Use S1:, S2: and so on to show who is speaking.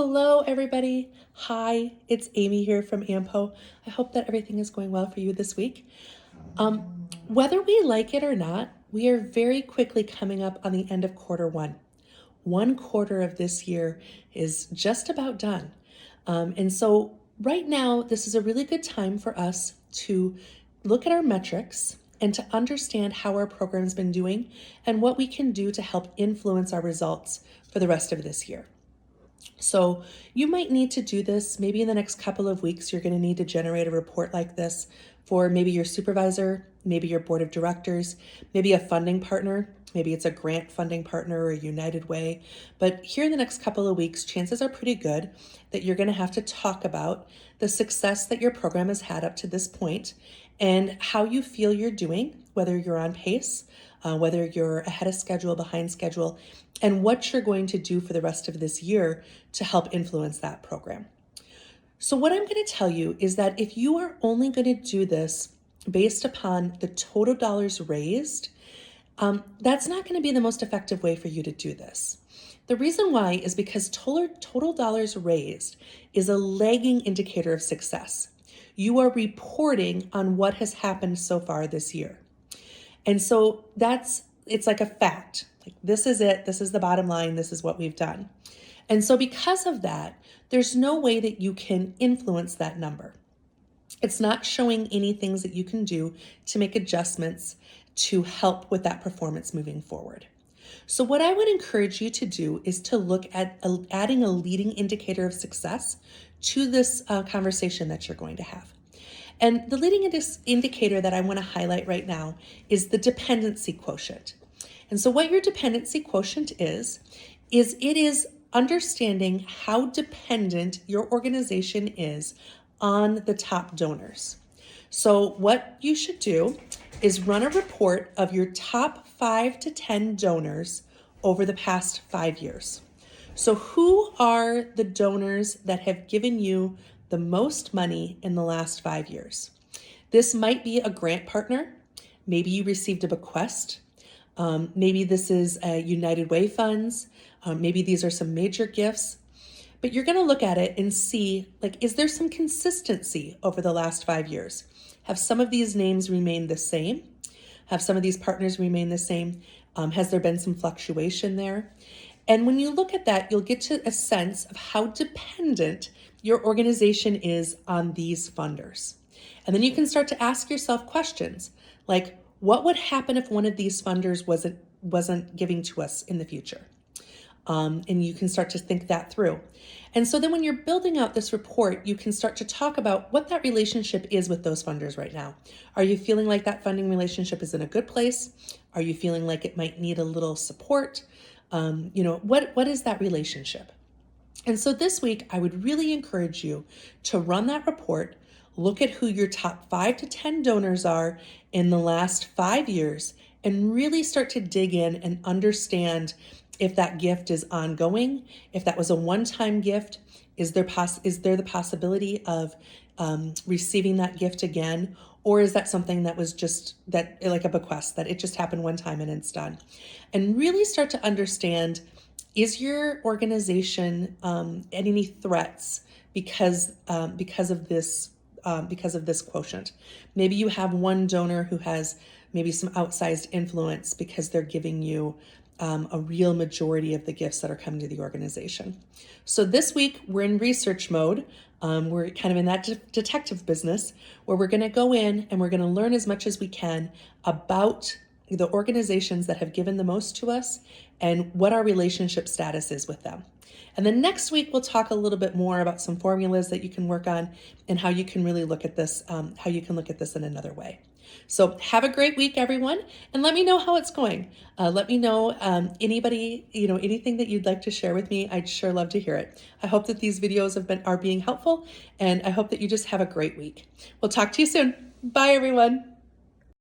S1: Hello, everybody. Hi, it's Amy here from AMPO. I hope that everything is going well for you this week. Whether we like it or not, we are very quickly coming up on the end of quarter one. One quarter of this year is just about done. And so right now, this is a really good time for us to look at our metrics and to understand how our program's been doing and what we can do to help influence our results for the rest of this year. So you might need to do this maybe in the next couple of weeks. You're going to need to generate a report like this for maybe your supervisor, maybe your board of directors, maybe a funding partner. Maybe it's a grant funding partner or a United Way. But here in the next couple of weeks, chances are pretty good that you're going to have to talk about the success that your program has had up to this point and how you feel you're doing, whether you're on pace, whether you're ahead of schedule, behind schedule, and what you're going to do for the rest of this year to help influence that program. So what I'm going to tell you is that if you are only going to do this based upon the total dollars raised, that's not going to be the most effective way for you to do this. The reason why is because total dollars raised is a lagging indicator of success. You are reporting on what has happened so far this year. And so it's like a fact. Like, this is it. This is the bottom line. This is what we've done. And so because of that, there's no way that you can influence that number. It's not showing any things that you can do to make adjustments to help with that performance moving forward. So what I would encourage you to do is to look at adding a leading indicator of success to this conversation that you're going to have. And the leading indicator that I want to highlight right now is the dependency quotient. And so what your dependency quotient is it is understanding how dependent your organization is on the top donors. So what you should do is run a report of your top 5 to 10 donors over the past 5 years. So who are the donors that have given you the most money in the last 5 years? This might be a grant partner. Maybe you received a bequest. Maybe this is a United Way funds. Maybe these are some major gifts. But you're going to look at it and see, is there some consistency over the last 5 years? Have some of these names remained the same? Have some of these partners remained the same? Has there been some fluctuation there? And when you look at that, you'll get to a sense of how dependent your organization is on these funders. And then you can start to ask yourself questions like, what would happen if one of these funders wasn't giving to us in the future? And you can start to think that through. And so then when you're building out this report, you can start to talk about what that relationship is with those funders right now. Are you feeling like that funding relationship is in a good place? Are you feeling like it might need a little support? What is that relationship? And so this week, I would really encourage you to run that report, look at who your top 5 to 10 donors are in the last 5 years, and really start to dig in and understand if that gift is ongoing, if that was a one-time gift, is there the possibility of receiving that gift again? Or is that something that was just like a bequest, that it just happened one time and it's done? And really start to understand, is your organization at any threats because of this quotient? Maybe you have one donor who has maybe some outsized influence because they're giving you a real majority of the gifts that are coming to the organization. So this week we're in research mode. We're kind of in that detective business where we're going to go in and we're going to learn as much as we can about the organizations that have given the most to us and what our relationship status is with them. And then next week, we'll talk a little bit more about some formulas that you can work on and how you can really look at this, in another way. So have a great week, everyone, and let me know how it's going. Let me know anything that you'd like to share with me. I'd sure love to hear it. I hope that these videos are being helpful, and I hope that you just have a great week. We'll talk to you soon. Bye, everyone.